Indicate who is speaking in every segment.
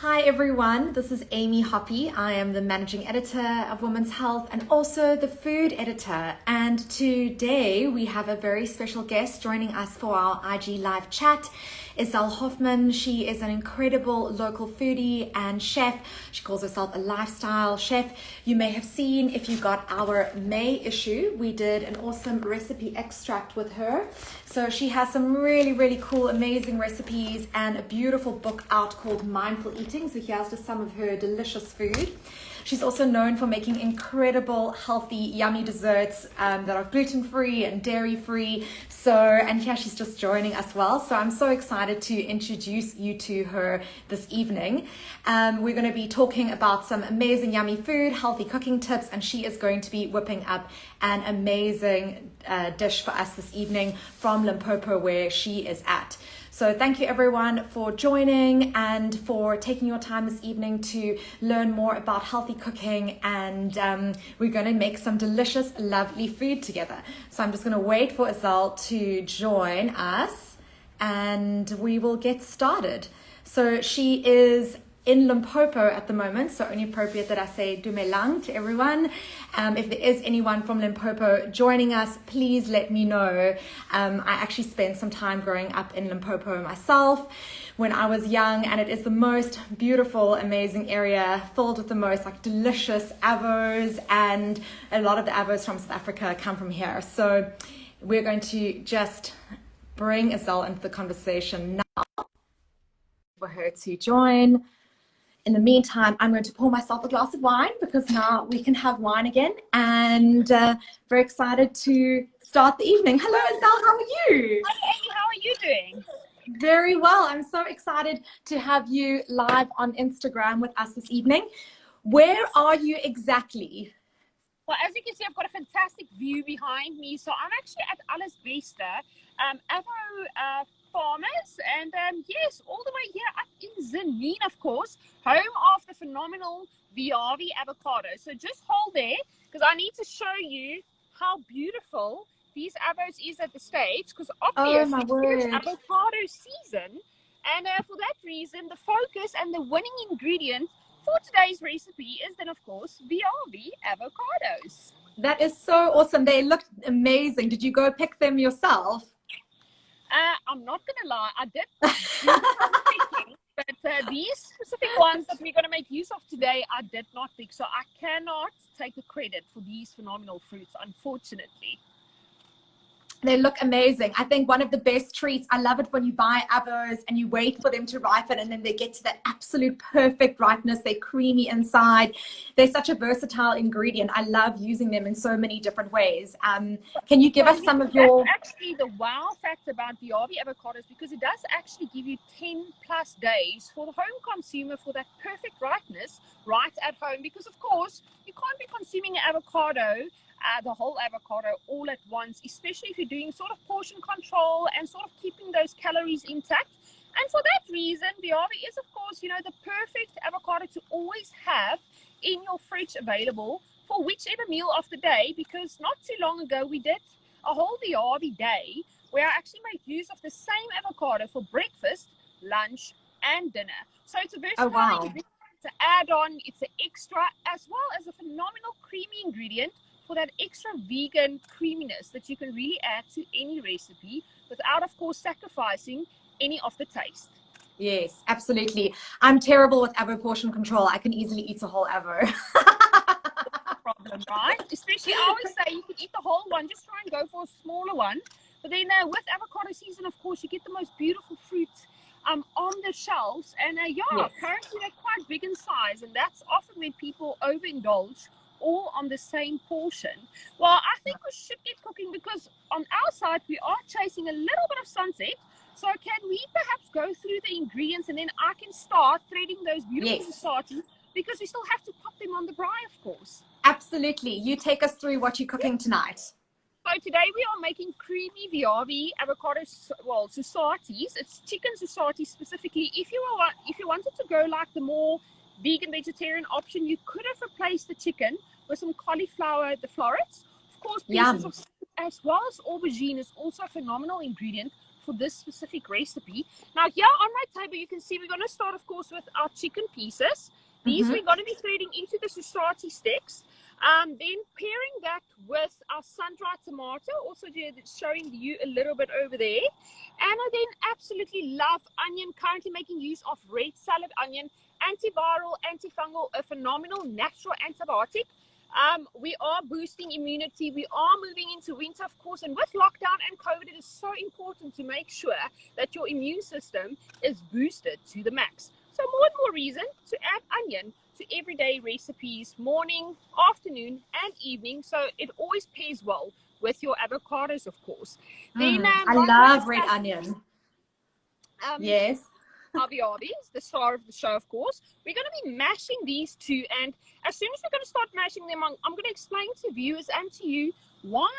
Speaker 1: Hi everyone, this is Amy Hoppy. I am the managing editor of Women's Health and also the food editor. And today we have a very special guest joining us for our IG live chat. Iselle Hoffman. She is an incredible local foodie and chef. She calls herself a lifestyle chef. You may have seen, if you got our May issue, we did an awesome recipe extract with her. So she has some really cool, amazing recipes and a beautiful book out called Mindful Eating. So here's just some of her delicious food. She's also known for making incredible, healthy, yummy desserts that are gluten-free and dairy-free. And here she's just joining us well. So I'm so excited to introduce you to her this evening. We're going to be talking about some amazing, yummy food, healthy cooking tips, and she is going to be whipping up an amazing dish for us this evening from Limpopo, where she is at. So thank you everyone for joining and for taking your time this evening to learn more about healthy cooking, and we're going to make some delicious, lovely food together. So I'm just going to wait for Iselle to join us and we will get started. So she is in Limpopo at the moment, so only appropriate that I say dumelang to everyone. If there is anyone from Limpopo joining us, please let me know. I actually spent some time growing up in Limpopo myself when I was young, and it is the most beautiful, amazing area, filled with the most delicious avos, and a lot of the avos from South Africa come from here. So we're going to just bring Iselle into the conversation now for her to join. In the meantime, I'm going to pour myself a glass of wine because now we can have wine again, and very excited to start the evening. Hello, Iselle, how are you?
Speaker 2: Hi, Amy, how are you doing?
Speaker 1: Very well. I'm so excited to have you live on Instagram with us this evening. Where are you exactly?
Speaker 2: Well, as you can see, I've got a fantastic view behind me. So I'm actually at Alles Beste, Avo Farmers, and yes, all the way here up in Tzaneen, of course, home of the phenomenal Viavi avocado. So just hold there, because I need to show you how beautiful these avos is at the stage, because obviously it's avocado season, and for that reason, the focus and the winning ingredient for today's recipe is then, of course, Viavi avocados.
Speaker 1: That is so awesome. They look amazing. Did you go pick them yourself?
Speaker 2: I'm not going to lie, I did do some picking, but these specific ones that we're going to make use of today, I did not pick. So I cannot take the credit for these phenomenal fruits, unfortunately.
Speaker 1: They look amazing. I think one of the best treats, I love it when you buy avos and you wait for them to ripen and then they get to that absolute perfect ripeness. They're creamy inside. They're such a versatile ingredient. I love using them in so many different ways. Can you give us some of your...
Speaker 2: That's actually the wow factor about Viavi avocados, because it does actually give you 10 plus days for the home consumer for that perfect ripeness right at home. Because of course, you can't be consuming an avocado, the whole avocado all at once, especially if you're doing sort of portion control and sort of keeping those calories intact. And for that reason, Viavi is, of course, the perfect avocado to always have in your fridge available for whichever meal of the day, because not too long ago we did a whole Viavi day where I actually made use of the same avocado for breakfast, lunch, and dinner. So it's a versatile ingredient to add on. It's an extra, as well as a phenomenal creamy ingredient for that extra vegan creaminess that you can really add to any recipe without, of course, sacrificing any of the taste.
Speaker 1: Yes, absolutely. I'm terrible with avo portion control. I can easily eat a whole avo.
Speaker 2: Problem, right? Especially, I always say you can eat the whole one, just try and go for a smaller one. But then with avocado season, of course, you get the most beautiful fruits on the shelves. And currently they're quite big in size, and that's often when people overindulge all on the same portion. Well, I think we should get cooking, because on our side we are chasing a little bit of sunset. So can we perhaps go through the ingredients and then I can start threading those beautiful starches, because we still have to pop them on the braai, of course.
Speaker 1: Absolutely. You take us through what you're cooking tonight.
Speaker 2: So today we are making creamy Viavi avocado, susatis. It's chicken susatis specifically. If you wanted to go like the more vegan vegetarian option, you could have replaced the chicken with some cauliflower, the florets. Of course, pieces of, as well as aubergine is also a phenomenal ingredient for this specific recipe. Now here on my table, you can see we're going to start, of course, with our chicken pieces. These we're going to be threading into the susati sticks. Then pairing that with our sun-dried tomato, also showing you a little bit over there. And I then absolutely love onion, currently making use of red salad onion, antiviral, antifungal, a phenomenal natural antibiotic. We are boosting immunity. We are moving into winter, of course, and with lockdown and COVID, it is so important to make sure that your immune system is boosted to the max. So more and more reason to add onion to everyday recipes, morning, afternoon, and evening. So it always pairs well with your avocados, of course. Then
Speaker 1: I love red onion. Yes.
Speaker 2: Aviavis, the star of the show, of course. We're going to be mashing these two, and as soon as we're going to start mashing them, I'm going to explain to viewers and to you what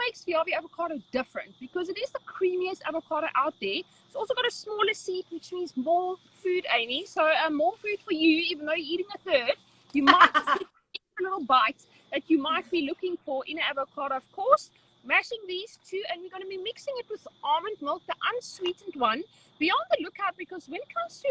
Speaker 2: makes Viavi avocado different, because it is the creamiest avocado out there. It's also got a smaller seed, which means more food, Amy. So more food for you, even though you're eating a third. You might just get a little bite that you might be looking for in an avocado, of course. Mashing these two, and we're going to be mixing it with almond milk, the unsweetened one. Be on the lookout, because when it comes to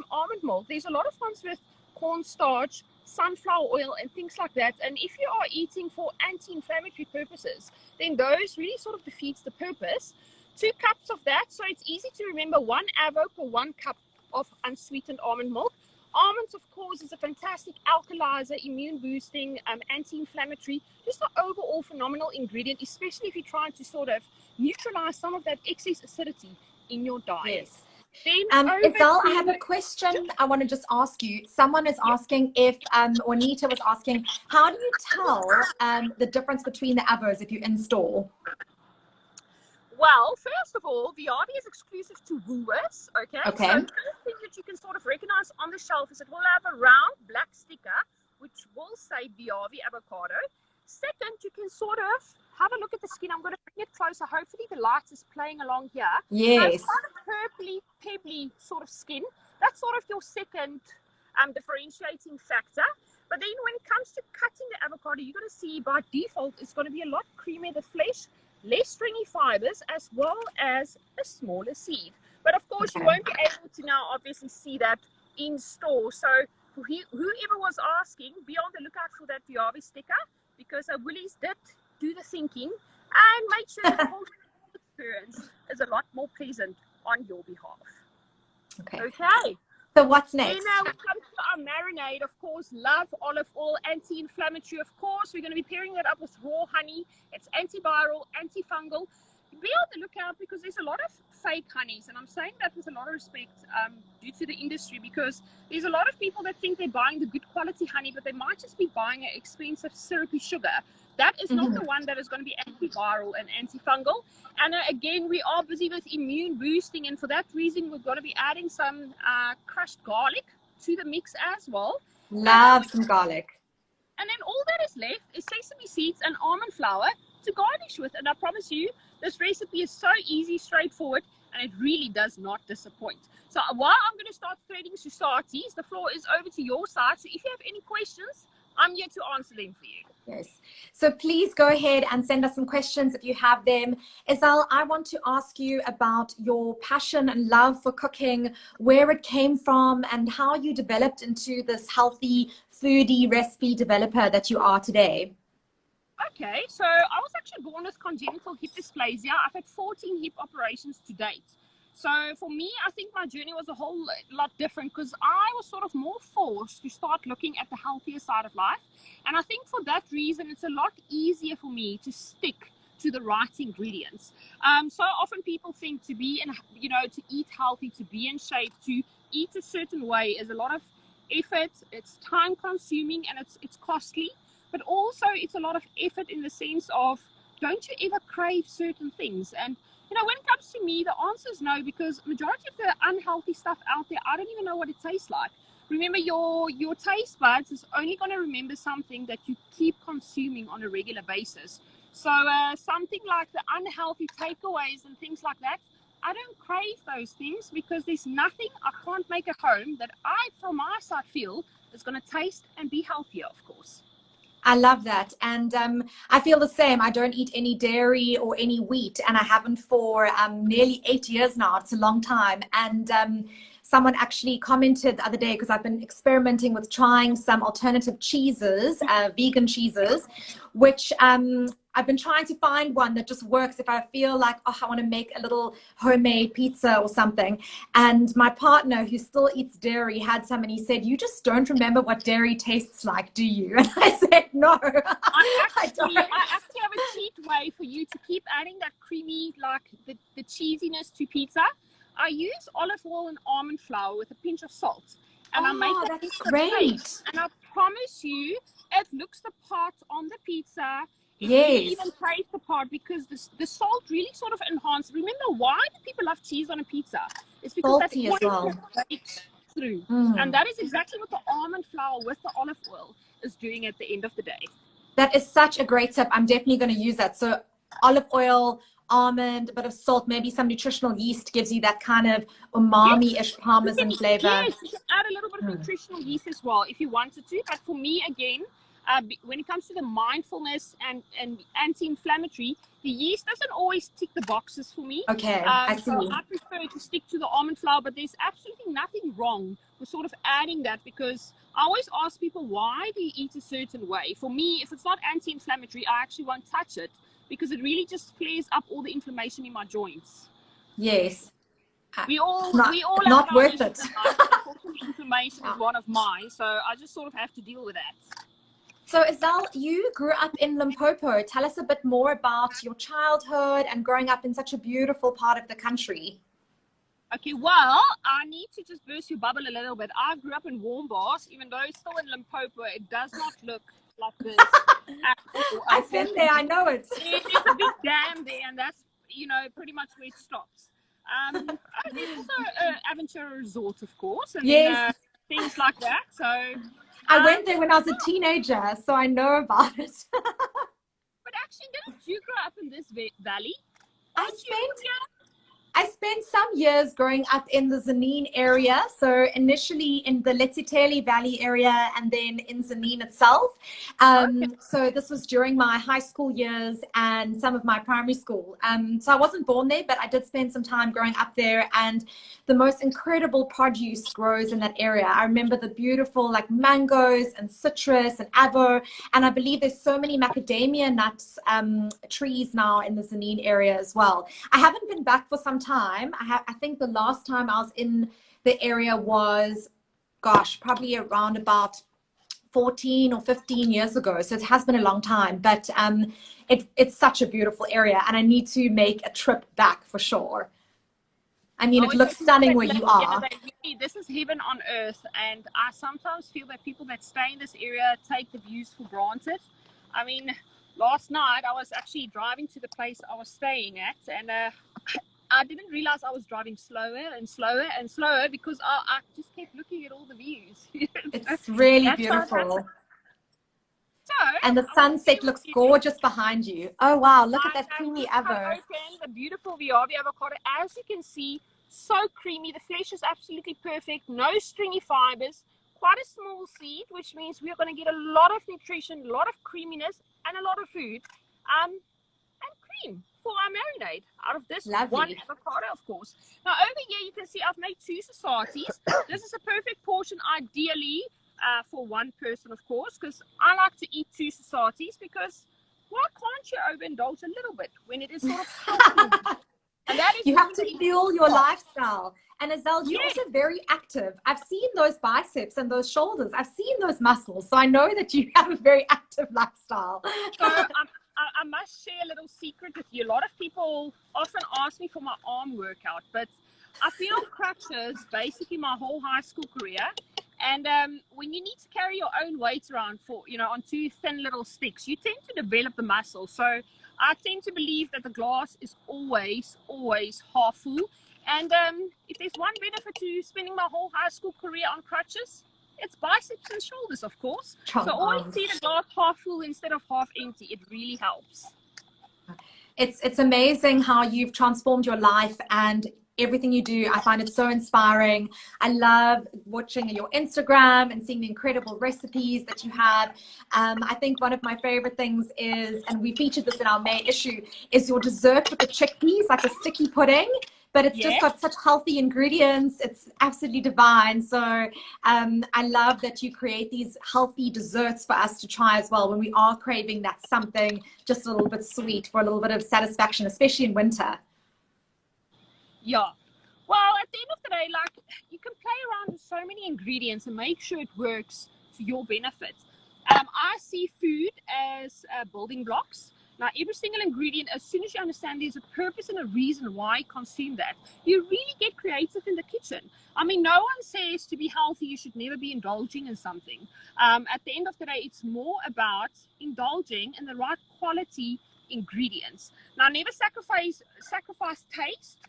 Speaker 2: almond milk, there's a lot of ones with cornstarch, sunflower oil, and things like that. And if you are eating for anti-inflammatory purposes, then those really sort of defeats the purpose. 2 cups of that, so it's easy to remember, 1 avo per 1 cup of unsweetened almond milk. Almonds, of course, is a fantastic alkalizer, immune boosting, anti-inflammatory, just an overall phenomenal ingredient, especially if you're trying to sort of neutralize some of that excess acidity in your diet.
Speaker 1: Yes.
Speaker 2: Then
Speaker 1: Isel, I have a question I want to just ask you. Someone is asking if, Juanita was asking, how do you tell the difference between the avos if you install?
Speaker 2: Well, first of all, Viavi is exclusive to Woolworths, okay?
Speaker 1: Okay.
Speaker 2: So the first thing that you can sort of recognize on the shelf is it will have a round black sticker, which will say Viavi avocado. Second, you can sort of have a look at the skin. I'm going to bring it closer. Hopefully the light is playing along here.
Speaker 1: Yes.
Speaker 2: It's kind of purpley, pebbly sort of skin. That's sort of your second differentiating factor. But then when it comes to cutting the avocado, you're going to see by default it's going to be a lot creamier, the flesh, less stringy fibers, as well as a smaller seed. But of course, you won't be able to now obviously see that in store. So for whoever was asking, be on the lookout for that Viavi sticker, because Woolies did do the thinking and make sure the whole experience is a lot more pleasant on your behalf. Okay.
Speaker 1: So what's next?
Speaker 2: Then we come to our marinade, of course. Love olive oil, anti-inflammatory, of course. We're going to be pairing that up with raw honey. It's antiviral, antifungal. Be on the lookout, because there's a lot of fake honeys, and I'm saying that with a lot of respect due to the industry, because there's a lot of people that think they're buying the good quality honey, but they might just be buying an expensive syrupy sugar. That is not the one that is going to be antiviral and antifungal. And again, we are busy with immune boosting, and for that reason, we're going to be adding some crushed garlic to the mix as well.
Speaker 1: Love some garlic.
Speaker 2: And then all that is left is sesame seeds and almond flour to garnish with. And I promise you, this recipe is so easy, straightforward, and it really does not disappoint. So while I'm going to start threading susatis, the floor is over to your side. So if you have any questions, I'm here to answer them for you.
Speaker 1: Yes. So please go ahead and send us some questions if you have them. Isel, I want to ask you about your passion and love for cooking, where it came from, and how you developed into this healthy foodie recipe developer that you are today.
Speaker 2: Okay, so I was actually born with congenital hip dysplasia. I've had 14 hip operations to date. So for me, I think my journey was a whole lot different, because I was sort of more forced to start looking at the healthier side of life. And I think for that reason, it's a lot easier for me to stick to the right ingredients. So often people think to be in, to eat healthy, to be in shape, to eat a certain way is a lot of effort. It's time consuming and it's costly, but also it's a lot of effort in the sense of, don't you ever crave certain things? And when it comes to me, the answer is no, because majority of the unhealthy stuff out there, I don't even know what it tastes like. Remember, your taste buds is only going to remember something that you keep consuming on a regular basis. So something like the unhealthy takeaways and things like that, I don't crave those things, because there's nothing I can't make at home that I, from my side, feel is going to taste and be healthier, of course.
Speaker 1: I love that. And I feel the same. I don't eat any dairy or any wheat, and I haven't for nearly 8 years now. It's a long time. And someone actually commented the other day, because I've been experimenting with trying some alternative cheeses, vegan cheeses, which I've been trying to find one that just works if I feel like, oh, I want to make a little homemade pizza or something. And my partner, who still eats dairy, had some, and he said, "You just don't remember what dairy tastes like, do you?" And I said, "No,
Speaker 2: I actually have a cheat way for you to keep adding that creamy, like the cheesiness to pizza. I use olive oil and almond flour with a pinch of salt. And I make that
Speaker 1: that's
Speaker 2: pizza
Speaker 1: great.
Speaker 2: taste. And I promise you, it looks the part on the pizza. It
Speaker 1: Yes.
Speaker 2: really even tastes the part, because the salt really sort of enhances. Remember, why do people love cheese on a pizza? It's because
Speaker 1: Salty as
Speaker 2: that
Speaker 1: well.
Speaker 2: breaks through.
Speaker 1: Mm.
Speaker 2: And that is exactly what the almond flour with the olive oil is doing at the end of the day.
Speaker 1: That is such a great tip. I'm definitely going to use that. So olive oil, almond, a bit of salt, maybe some nutritional yeast gives you that kind of umami-ish parmesan flavor.
Speaker 2: Yes, you can add a little bit of nutritional yeast as well if you wanted to. But for me, again, when it comes to the mindfulness and anti-inflammatory, the yeast doesn't always tick the boxes for me.
Speaker 1: Okay, I see.
Speaker 2: So I prefer to stick to the almond flour, but there's absolutely nothing wrong with sort of adding that, because I always ask people, why do you eat a certain way? For me, if it's not anti-inflammatory, I actually won't touch it, because it really just flares up all the inflammation in my joints.
Speaker 1: Yes.
Speaker 2: We all
Speaker 1: not
Speaker 2: have
Speaker 1: worth
Speaker 2: our
Speaker 1: it.
Speaker 2: Unfortunately, inflammation is one of mine, so I just sort of have to deal with that.
Speaker 1: So Iselle, you grew up in Limpopo. Tell us a bit more about your childhood and growing up in such a beautiful part of the country.
Speaker 2: Okay, well, I need to just burst your bubble a little bit. I grew up in Warmbos, even though it's still in Limpopo. It does not look like this at all.
Speaker 1: I've been there, I know it.
Speaker 2: There's a big dam there, and that's, pretty much where it stops. There's also Aventura Resort, of course, and
Speaker 1: yes.
Speaker 2: Things like that. So
Speaker 1: I went there when I was a teenager, so I know about it.
Speaker 2: But actually, didn't you grow up in this valley?
Speaker 1: I spent some years growing up in the Zanin area. So initially in the Letsitele Valley area, and then in Zanin itself. So this was during my high school years and some of my primary school. So I wasn't born there, but I did spend some time growing up there, and the most incredible produce grows in that area. I remember the beautiful like mangoes and citrus and avo, and I believe there's so many macadamia nuts trees now in the Zanin area as well. I haven't been back for some time. I think the last time I was in the area was, gosh, probably around about 14 or 15 years ago. So it has been a long time, but it's such a beautiful area, and I need to make a trip back for sure. I mean, it looks stunning where you are.
Speaker 2: This is heaven on earth, and I sometimes feel that people that stay in this area take the views for granted. I mean, last night I was actually driving to the place I was staying at, and I didn't realize I was driving slower and slower and slower, because I just kept looking at all the views.
Speaker 1: It's really beautiful. And the sunset looks gorgeous behind you. Oh wow, look at that creamy avo.
Speaker 2: The beautiful Viavi avocado. As you can see, so creamy. The flesh is absolutely perfect. No stringy fibers. Quite a small seed, which means we're going to get a lot of nutrition, a lot of creaminess, and a lot of food. And cream for our marinade out of this one avocado, of course. Now over here you can see I've made 2 sausages. This is a perfect portion, ideally for one person, of course, because I like to eat 2 sausages, because why can't you overindulge a little bit when it is sort of healthy? And that is,
Speaker 1: you have to fuel your lifestyle. And Iselle, you're also very active. I've seen those biceps and those shoulders. I've seen those muscles. So I know that you have a very active lifestyle.
Speaker 2: So I must share a little secret with you. A lot of people often ask me for my arm workout, but I've been on crutches basically my whole high school career. And when you need to carry your own weight around on 2 thin little sticks, you tend to develop the muscle. So I tend to believe that the glass is always half full. And if there's one benefit to spending my whole high school career on crutches, it's biceps and shoulders, of course. So always see the glass half full instead of half empty. It really helps.
Speaker 1: It's amazing how you've transformed your life, and everything you do. I find it so inspiring. I love watching your Instagram and seeing the incredible recipes that you have. I think one of my favorite things is, and we featured this in our May issue, is your dessert with the chickpeas, like a sticky pudding. But it's just got such healthy ingredients. It's absolutely divine. So I love that you create these healthy desserts for us to try as well when we are craving that something just a little bit sweet for a little bit of satisfaction, especially in winter.
Speaker 2: Yeah. Well, at the end of the day, like, you can play around with so many ingredients and make sure it works to your benefit. I see food as building blocks. Now, every single ingredient, as soon as you understand there's a purpose and a reason why you consume that, you really get creative in the kitchen. I mean, no one says to be healthy, you should never be indulging in something. At the end of the day, it's more about indulging in the right quality ingredients. Now, never sacrifice taste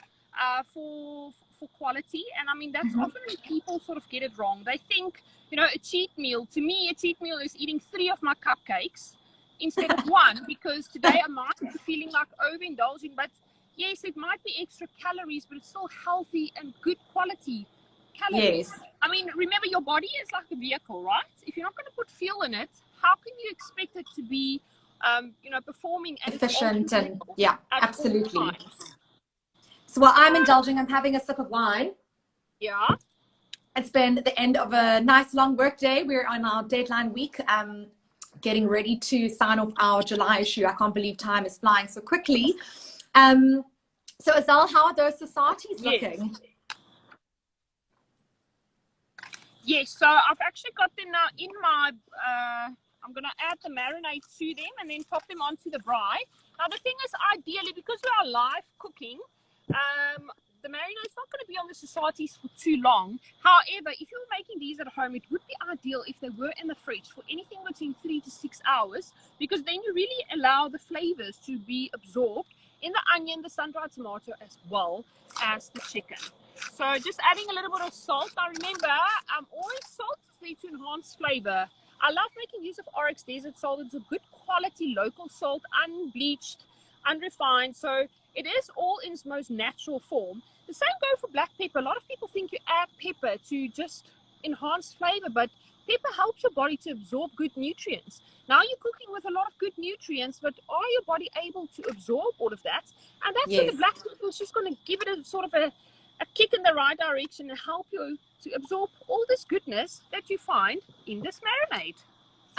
Speaker 2: for quality. And I mean, that's often when people sort of get it wrong. They think, you know, a cheat meal, to me, a cheat meal is eating 3 of my cupcakes instead of 1, because today I might be feeling like overindulging, but yes, it might be extra calories, but it's still healthy and good quality calories.
Speaker 1: Yes.
Speaker 2: I mean, remember, your body is like a vehicle, right? If you're not going to put fuel in it, how can you expect it to be, you know, performing at
Speaker 1: efficient? And
Speaker 2: at
Speaker 1: absolutely. So while I'm indulging, I'm having a sip of wine.
Speaker 2: Yeah.
Speaker 1: It's been the end of a nice long work day. We're on our deadline week, getting ready to sign off our July issue. I can't believe time is flying so quickly. So Azelle, how are those societies looking?
Speaker 2: Yes, so I've actually got them now in my, I'm going to add the marinade to them and then pop them onto the braai. Now the thing is, ideally, because we are live cooking, the marinade is not going to be on the societies for too long. However, if you were making these at home, it would be ideal if they were in the fridge for anything between 3 to 6 hours, because then you really allow the flavors to be absorbed in the onion, the sun-dried tomato, as well as the chicken. So just adding a little bit of salt. Now remember, always salt is there to enhance flavor. I love making use of Oryx Desert Salt. It's a good quality local salt, unbleached, unrefined. So it is all in its most natural form. The same goes for black pepper. A lot of people think you add pepper to just enhance flavor, but pepper helps your body to absorb good nutrients. Now you're cooking with a lot of good nutrients, but are your body able to absorb all of that? And that's when the black pepper is just going to give it a sort of a kick in the right direction and help you to absorb all this goodness that you find in this marinade.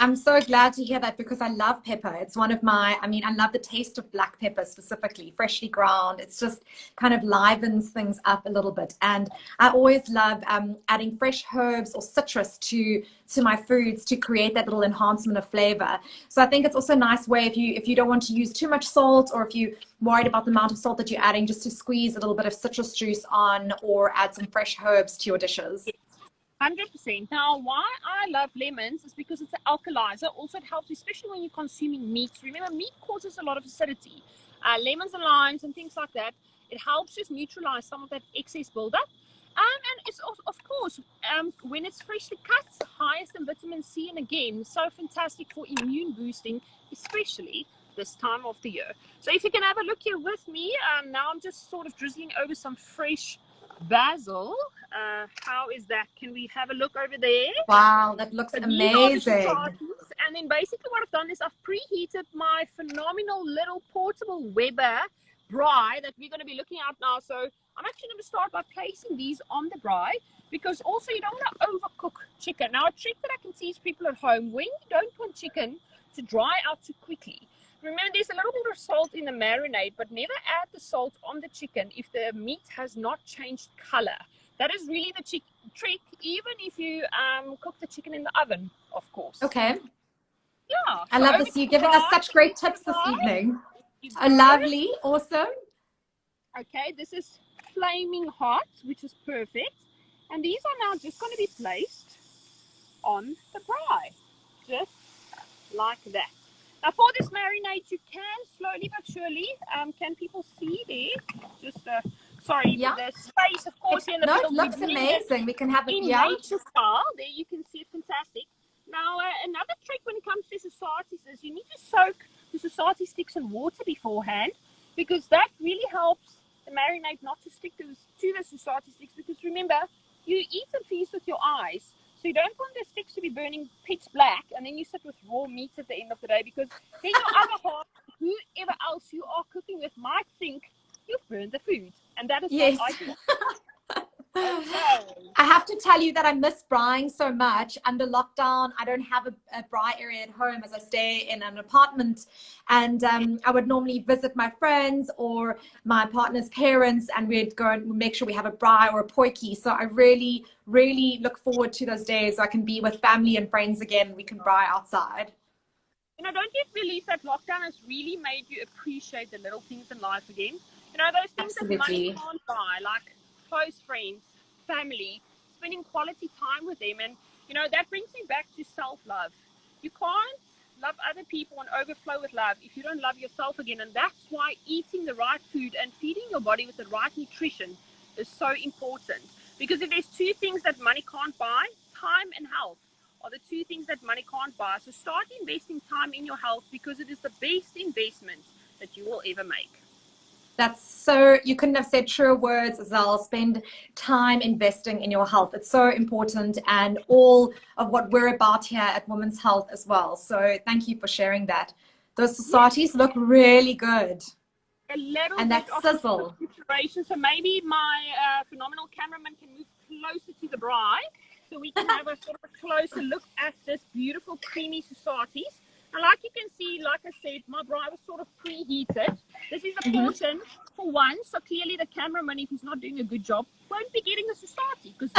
Speaker 1: I'm so glad to hear that, because I love pepper. It's one of my, I mean, I love the taste of black pepper specifically, freshly ground. It's just kind of livens things up a little bit. And I always love adding fresh herbs or citrus to my foods to create that little enhancement of flavor. So I think it's also a nice way, if you don't want to use too much salt, or if you're worried about the amount of salt that you're adding, just to squeeze a little bit of citrus juice on, or add some fresh herbs to your dishes.
Speaker 2: 100%. Now, why I love lemons is because it's an alkalizer. Also, it helps, especially when you're consuming meats. Remember, meat causes a lot of acidity. Lemons and limes and things like that, it helps just neutralize some of that excess buildup. And it's, of course, when it's freshly cut, highest in vitamin C, and again, so fantastic for immune boosting, especially this time of the year. So if you can have a look here with me, now I'm just sort of drizzling over some fresh basil. How is that? Can we have a look over there?
Speaker 1: Wow, that looks amazing.
Speaker 2: And then basically what I've done is I've preheated my phenomenal little portable Weber braai that we're going to be looking at now. So I'm actually going to start by placing these on the braai, because also you don't want to overcook chicken. Now, a trick that I can teach people at home, when you don't want chicken to dry out too quickly, remember, there's a little bit of salt in the marinade, but never add the salt on the chicken if the meat has not changed color. That is really the trick, even if you cook the chicken in the oven, of course.
Speaker 1: Okay.
Speaker 2: Yeah.
Speaker 1: I love this. You're giving us such great tips this evening. Lovely. Awesome.
Speaker 2: Okay, this is flaming hot, which is perfect. And these are now just going to be placed on the braai, just like that. Now, for this marinade, you can slowly but surely, can people see there? Just, sorry, the space, of course, here in the middle.
Speaker 1: It looks amazing. We can have it,
Speaker 2: in nature style. There you can see it, fantastic. Now, another trick when it comes to societies is you need to soak the society sticks in water beforehand, because that really helps the marinade not to stick to the Susati sticks, because remember, you eat and feast with your eyes. So you don't want the sticks to be burning pitch black, and then you sit with raw meat at the end of the day, because then your other half, whoever else you are cooking with, might think you've burned the food. And that is
Speaker 1: Yes.
Speaker 2: not ideal. Okay.
Speaker 1: I have to tell you that I miss braaiing so much. Under lockdown, I don't have a braai area at home, as I stay in an apartment. And I would normally visit my friends or my partner's parents, and we'd go and make sure we have a braai or a potjie. So I really, really look forward to those days so I can be with family and friends again. We can braai outside.
Speaker 2: Don't you believe that lockdown has really made you appreciate the little things in life again? Those things that money can't buy, like close friends, family, spending quality time with them. And that brings me back to self-love. You can't love other people and overflow with love if you don't love yourself again. And that's why eating the right food and feeding your body with the right nutrition is so important. Because if there's two things that money can't buy, time and health are the two things that money can't buy. So start investing time in your health, because it is the best investment that you will ever make.
Speaker 1: That's so, you couldn't have said truer words, Azelle. Spend time investing in your health. It's so important, and all of what we're about here at Women's Health as well. So thank you for sharing that. Those Susatis look really good.
Speaker 2: A little
Speaker 1: and
Speaker 2: bit
Speaker 1: that sizzle.
Speaker 2: So maybe my phenomenal cameraman can move closer to the braai so we can have a sort of a closer look at this beautiful creamy Susatis. And like you can see, like I said, my braai was sort of preheated. This is a portion for one, so clearly the cameraman, if he's not doing a good job, won't be getting the Susati, because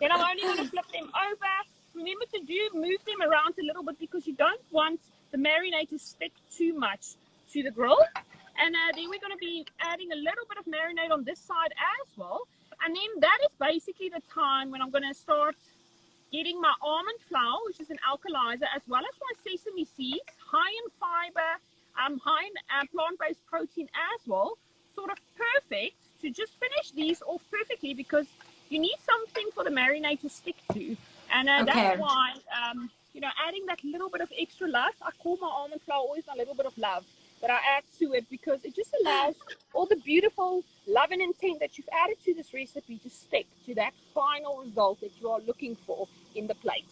Speaker 2: then I'm only going to flip them over. Remember to move them around a little bit, because you don't want the marinade to stick too much to the grill. And then we're going to be adding a little bit of marinade on this side as well. And then that is basically the time when I'm going to start getting my almond flour, which is an alkalizer, as well as my sesame seeds, high in fiber, high in plant-based protein as well, sort of perfect to just finish these off perfectly, because you need something for the marinade to stick to. And that's why, adding that little bit of extra love, I call my almond flour always a little bit of love that I add to it, because it just allows all the beautiful love and intent that you've added to this recipe to stick to that final result that you are looking for in the plate.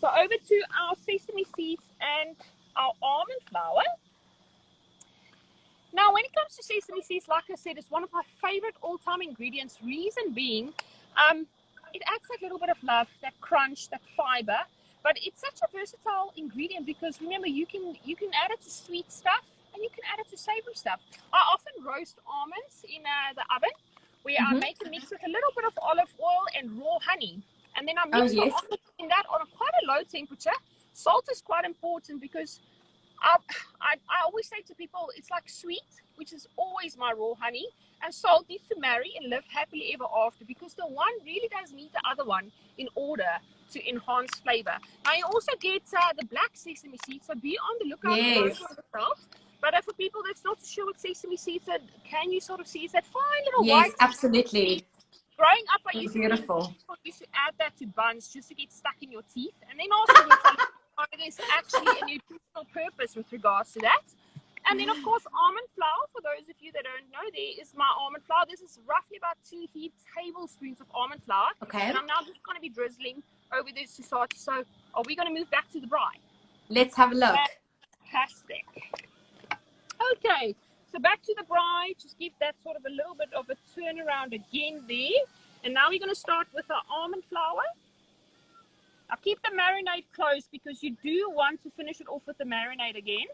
Speaker 2: So over to our sesame seeds and our almond flour. Now, when it comes to sesame seeds, like I said, it's one of my favorite all-time ingredients. Reason being, it adds that little bit of love, that crunch, that fiber. But it's such a versatile ingredient, because remember, you can add it to sweet stuff, and you can add it to savory stuff. I often roast almonds in the oven, where I make a mix with a little bit of olive oil and raw honey. And then I mix the almonds in that on quite a low temperature. Salt is quite important, because I always say to people, it's like sweet, which is always my raw honey, and salt needs to marry and live happily ever after, because the one really does need the other one in order to enhance flavor. Now you also get the black sesame seeds, so be on the lookout for those on the shelves. But for people that's not sure what sesame seeds are, can you sort of see, is that fine little white?
Speaker 1: Yes, absolutely.
Speaker 2: Growing up, I used to add that to buns just to get stuck in your teeth, and then also there's actually a nutritional purpose with regards to that. And then, of course, almond flour. For those of you that don't know, there is my almond flour. This is roughly about 2 tablespoons of almond flour.
Speaker 1: Okay.
Speaker 2: And I'm now just going to be drizzling over this Susati. So are we going to move back to the braai?
Speaker 1: Let's have a look.
Speaker 2: Fantastic. Okay, so back to the braai. Just give that sort of a little bit of a turnaround again there. And now we're going to start with our almond flour. I'll keep the marinade closed, because you do want to finish it off with the marinade again.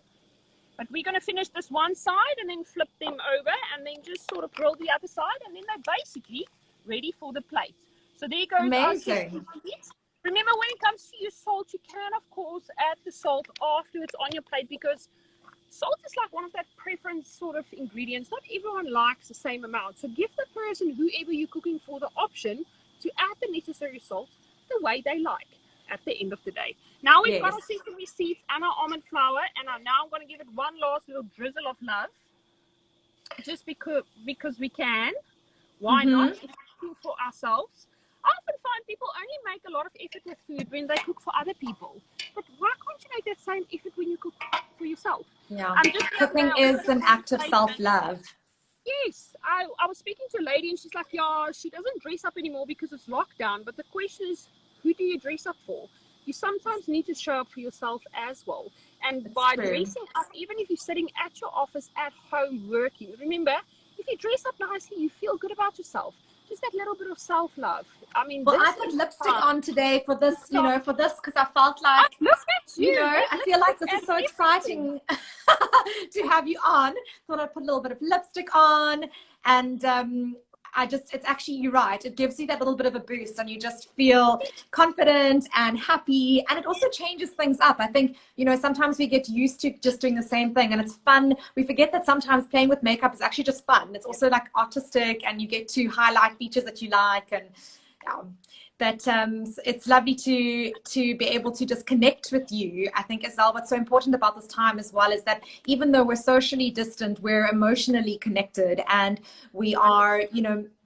Speaker 2: But we're going to finish this one side and then flip them over, and then just sort of grill the other side, and then they're basically ready for the plate. So there goes our sesame seeds. Remember, when it comes to your salt, you can, of course, add the salt after it's on your plate, because salt is like one of that preference sort of ingredients. Not everyone likes the same amount. So give the person, whoever you're cooking for, the option to add the necessary salt the way they like at the end of the day. Now we've got our sesame seeds and our almond flour, and now I'm going to give it one last little drizzle of love, just because we can. Why not? It's food for ourselves. I often find people only make a lot of effort with food when they cook for other people. But why can't you make that same effort when you cook for yourself?
Speaker 1: Yeah, cooking is an act of self-love.
Speaker 2: Yes, I was speaking to a lady and she's like, yeah, she doesn't dress up anymore because it's lockdown. But the question is, who do you dress up for? You sometimes need to show up for yourself as well. And
Speaker 1: It's
Speaker 2: by
Speaker 1: true.
Speaker 2: dressing up, even if you're sitting at your office at home working, remember, if you dress up nicely, you feel good about yourself. Just that little bit of self love. I mean,
Speaker 1: Well, I
Speaker 2: this
Speaker 1: put
Speaker 2: is
Speaker 1: lipstick
Speaker 2: time.
Speaker 1: on today for this,
Speaker 2: So,
Speaker 1: for this because I felt
Speaker 2: oh,
Speaker 1: like,
Speaker 2: look at you, red
Speaker 1: I feel like
Speaker 2: lipstick
Speaker 1: this
Speaker 2: and
Speaker 1: is so
Speaker 2: everything.
Speaker 1: exciting to have you on. Thought I'd put a little bit of lipstick on, and it's actually, you're right. It gives you that little bit of a boost, and you just feel confident and happy. And it also changes things up. I think, sometimes we get used to just doing the same thing, and it's fun. We forget that sometimes playing with makeup is actually just fun. It's also like artistic, and you get to highlight features that you like, and that it's lovely to be able to just connect with you. I think as well, what's so important about this time as well is that even though we're socially distant, we're emotionally connected, and we are,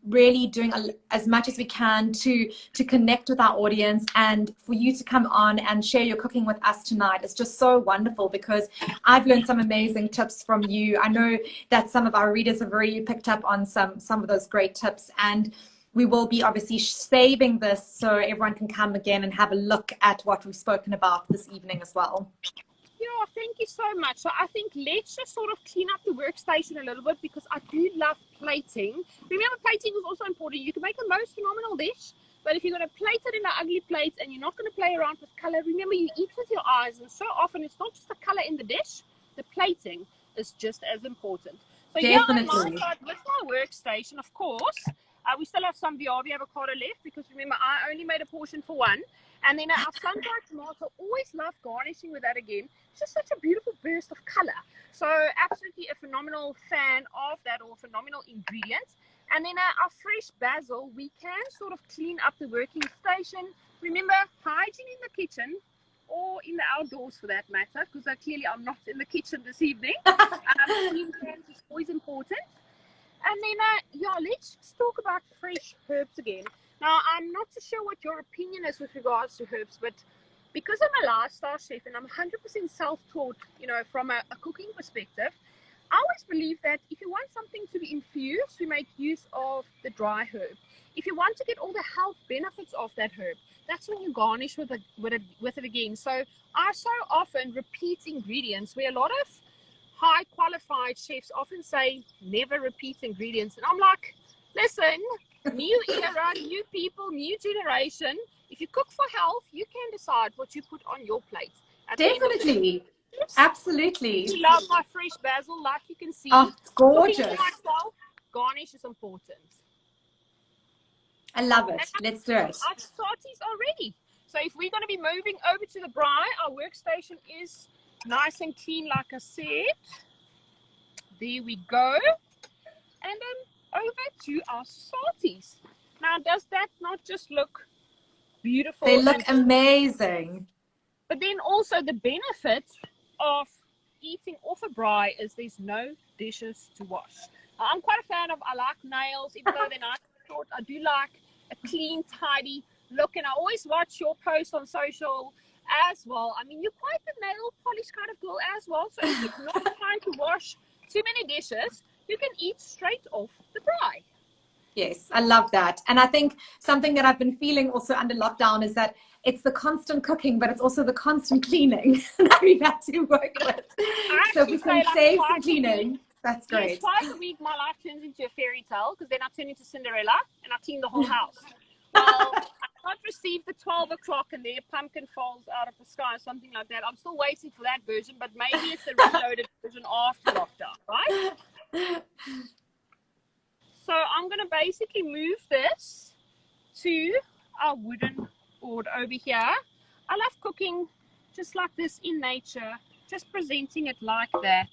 Speaker 1: really doing as much as we can to connect with our audience. And for you to come on and share your cooking with us tonight is just so wonderful, because I've learned some amazing tips from you. I know that some of our readers have already picked up on some of those great tips, and we will be obviously saving this so everyone can come again and have a look at what we've spoken about this evening as well.
Speaker 2: Yeah, thank you so much. So I think let's just sort of clean up the workstation a little bit, because I do love plating. Remember, plating is also important. You can make a most phenomenal dish, but if you're going to plate it in an ugly plate and you're not going to play around with color, remember, you eat with your eyes, and so often it's not just the color in the dish, the plating is just as important. So here on my
Speaker 1: Definitely.
Speaker 2: side with my workstation, of course, we still have some Viavi avocado left, because remember, I only made a portion for one. And then our sun-dried tomato, always love garnishing with that again. It's just such a beautiful burst of color. So absolutely a phenomenal fan of that, or phenomenal ingredient. And then our fresh basil, we can sort of clean up the working station. Remember, hygiene in the kitchen, or in the outdoors for that matter, because clearly I'm not in the kitchen this evening. Clean hands is always important. And then, let's just talk about fresh herbs again. Now, I'm not too sure what your opinion is with regards to herbs, but because I'm a lifestyle chef and I'm 100% self-taught, from a cooking perspective, I always believe that if you want something to be infused, we make use of the dry herb. If you want to get all the health benefits of that herb, that's when you garnish with it again. So I so often repeat ingredients, where a lot of high qualified chefs often say never repeat ingredients. And I'm like, listen, new era, new people, new generation. If you cook for health, you can decide what you put on your plate. At
Speaker 1: Definitely. Absolutely.
Speaker 2: I love my fresh basil, like you can see.
Speaker 1: Oh, it's
Speaker 2: Cooking for
Speaker 1: gorgeous.
Speaker 2: myself, garnish is important.
Speaker 1: I love it. Let's do it.
Speaker 2: Our satis are ready. So if we're going to be moving over to the braai, our workstation is nice and clean, like I said. There we go. And then over to our satis. Now, does that not just look beautiful?
Speaker 1: They look amazing.
Speaker 2: But then also the benefit of eating off a braai is there's no dishes to wash. I'm quite a fan of, I like nails, even though they're nice and short. I do like a clean, tidy look, and I always watch your posts on social as well. I mean, you're quite the nail polish kind of girl as well. So if you're not trying to wash too many dishes, you can eat straight off the braai.
Speaker 1: Yes, I love that. And I think something that I've been feeling also under lockdown is that it's the constant cooking, but it's also the constant cleaning that we've had to work with. So if we can save some cleaning, that's great.
Speaker 2: Yes, twice a week my life turns into a fairy tale, because then I turn into Cinderella and I clean the whole house. Well, I can't receive the 12 o'clock and their pumpkin falls out of the sky or something like that. I'm still waiting for that version, but maybe it's a reloaded version after lockdown, right? So I'm going to basically move this to our wooden board over here. I love cooking just like this in nature, just presenting it like that.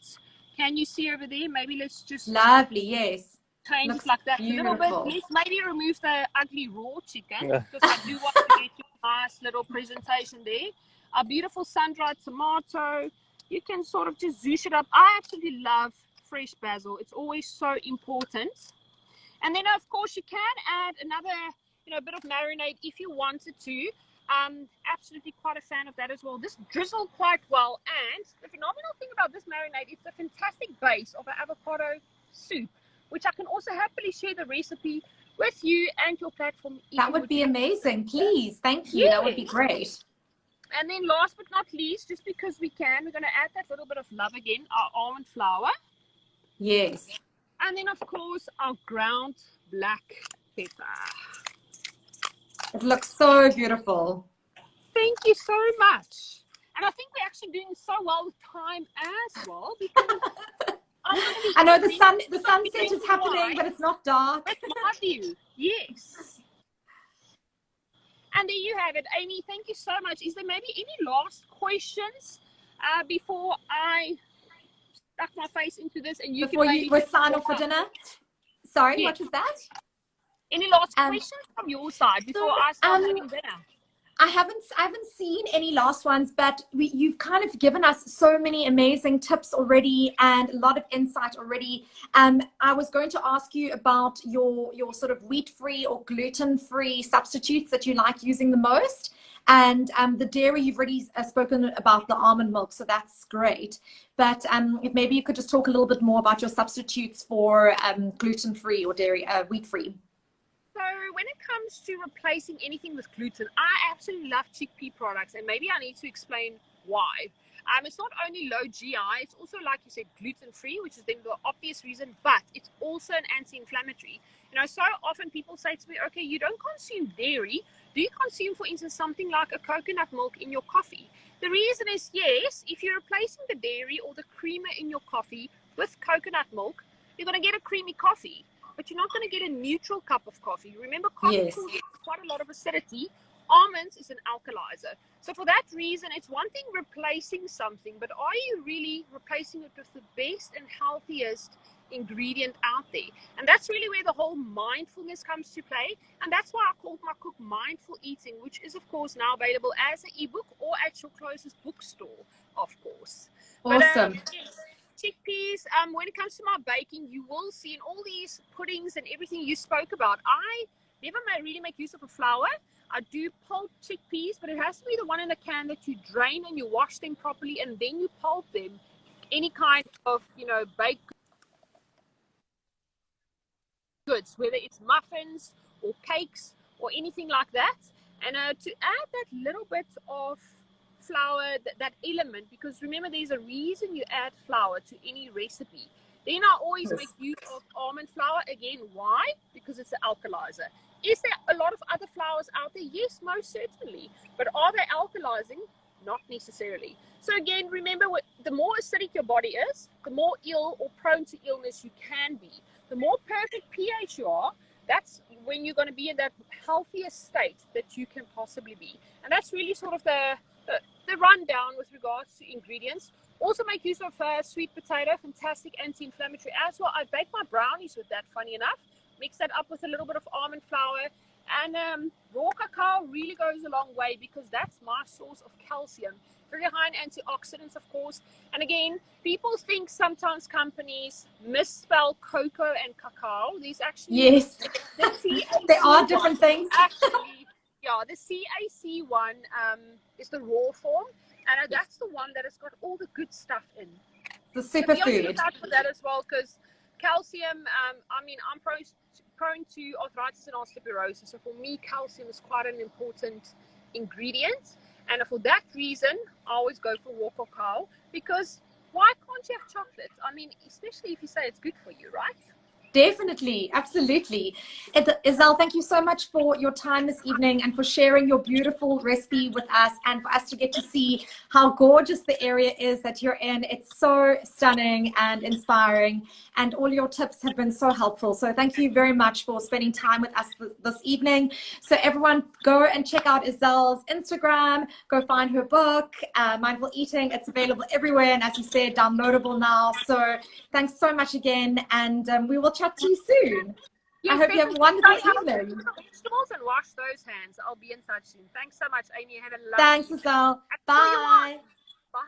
Speaker 2: Can you see over there? Maybe let's just...
Speaker 1: Lovely, yes.
Speaker 2: Change it like that
Speaker 1: beautiful.
Speaker 2: A little bit. Let's maybe remove the ugly raw chicken, because I do want to get you a nice little presentation there. Our beautiful sun-dried tomato. You can sort of just zhoosh it up. I absolutely love fresh basil. It's always so important. And then, of course, you can add another, bit of marinade if you wanted to. Absolutely quite a fan of that as well. This drizzled quite well. And the phenomenal thing about this marinade, it's a fantastic base of an avocado soup, which I can also happily share the recipe with you and your platform.
Speaker 1: That would be amazing. Please. Thank you.
Speaker 2: Yes.
Speaker 1: That would be great.
Speaker 2: And then last but not least, just because we can, we're going to add that little bit of love again, our almond flour.
Speaker 1: Yes.
Speaker 2: And then, of course, our ground black pepper.
Speaker 1: It looks so beautiful.
Speaker 2: Thank you so much. And I think we're actually doing so well with time as well, because
Speaker 1: I know the sunset is happening, but it's not dark.
Speaker 2: With my view, yes. And there you have it, Amy. Thank you so much. Is there maybe any last questions before I stuck my face into this and you
Speaker 1: before you sign off for dinner? Sorry, yes. What was that?
Speaker 2: Any last questions from your side before I start having dinner?
Speaker 1: I haven't seen any last ones, but you've kind of given us so many amazing tips already and a lot of insight already. I was going to ask you about your sort of wheat-free or gluten-free substitutes that you like using the most. And the dairy, you've already spoken about the almond milk, so that's great. But if maybe you could just talk a little bit more about your substitutes for gluten-free or dairy, wheat-free.
Speaker 2: So when it comes to replacing anything with gluten, I absolutely love chickpea products, and maybe I need to explain why. It's not only low GI, it's also, like you said, gluten-free, which is then the obvious reason, but it's also an anti-inflammatory. You know, so often people say to me, okay, you don't consume dairy. Do you consume, for instance, something like a coconut milk in your coffee? The reason is, yes, if you're replacing the dairy or the creamer in your coffee with coconut milk, you're going to get a creamy coffee. But you're not going to get a neutral cup of coffee. Remember, coffee causes quite a lot of acidity. Almonds is an alkalizer. So for that reason, it's one thing replacing something, but are you really replacing it with the best and healthiest ingredient out there? And that's really where the whole mindfulness comes to play. And that's why I called my cook Mindful Eating, which is, of course, now available as an ebook or at your closest bookstore, of course.
Speaker 1: Awesome.
Speaker 2: But, chickpeas, when it comes to my baking, you will see in all these puddings and everything you spoke about, I never really make use of a flour. I do pulp chickpeas, but it has to be the one in a can that you drain and you wash them properly and then you pulp them. Any kind of, you know, baked goods, whether it's muffins or cakes or anything like that. And to add that little bit of flour, that element, because remember, there's a reason you add flour to any recipe. Then I always make use of almond flour. Again, why? Because it's an alkalizer. Is there a lot of other flours out there? Yes, most certainly. But are they alkalizing? Not necessarily. So again, remember, the more acidic your body is, the more ill or prone to illness you can be. The more perfect pH you are, that's when you're going to be in that healthiest state that you can possibly be. And that's really sort of the rundown with regards to ingredients. Also make use of sweet potato, fantastic anti-inflammatory as well. I bake my brownies with that, funny enough. Mix that up with a little bit of almond flour. And raw cacao really goes a long way because that's my source of calcium. Very high in antioxidants, of course. And again, people think sometimes companies misspell cocoa and cacao. These actually...
Speaker 1: Yes, there are different things.
Speaker 2: Actually, yeah, the CAC one is the raw form, and that's the one that has got all the good stuff in.
Speaker 1: The superfood.
Speaker 2: So look out for that as well, because calcium, I mean, I'm prone to arthritis and osteoporosis, so for me, calcium is quite an important ingredient. And for that reason, I always go for raw cacao, because why can't you have chocolate? I mean, especially if you say it's good for you, right?
Speaker 1: Definitely, absolutely. Isel, thank you so much for your time this evening and for sharing your beautiful recipe with us and for us to get to see how gorgeous the area is that you're in. It's so stunning and inspiring, and all your tips have been so helpful. So thank you very much for spending time with us this evening. So everyone, go and check out Isel's Instagram, go find her book, Mindful Eating. It's available everywhere, and as you said, downloadable now. So thanks so much again, and we will chat to you soon. Yes, I hope you have a wonderful evening.
Speaker 2: Vegetables and wash those hands. I'll be in touch soon. Thanks so much, Amy. Have a lovely
Speaker 1: Thanks, Isel. Bye.
Speaker 2: Bye.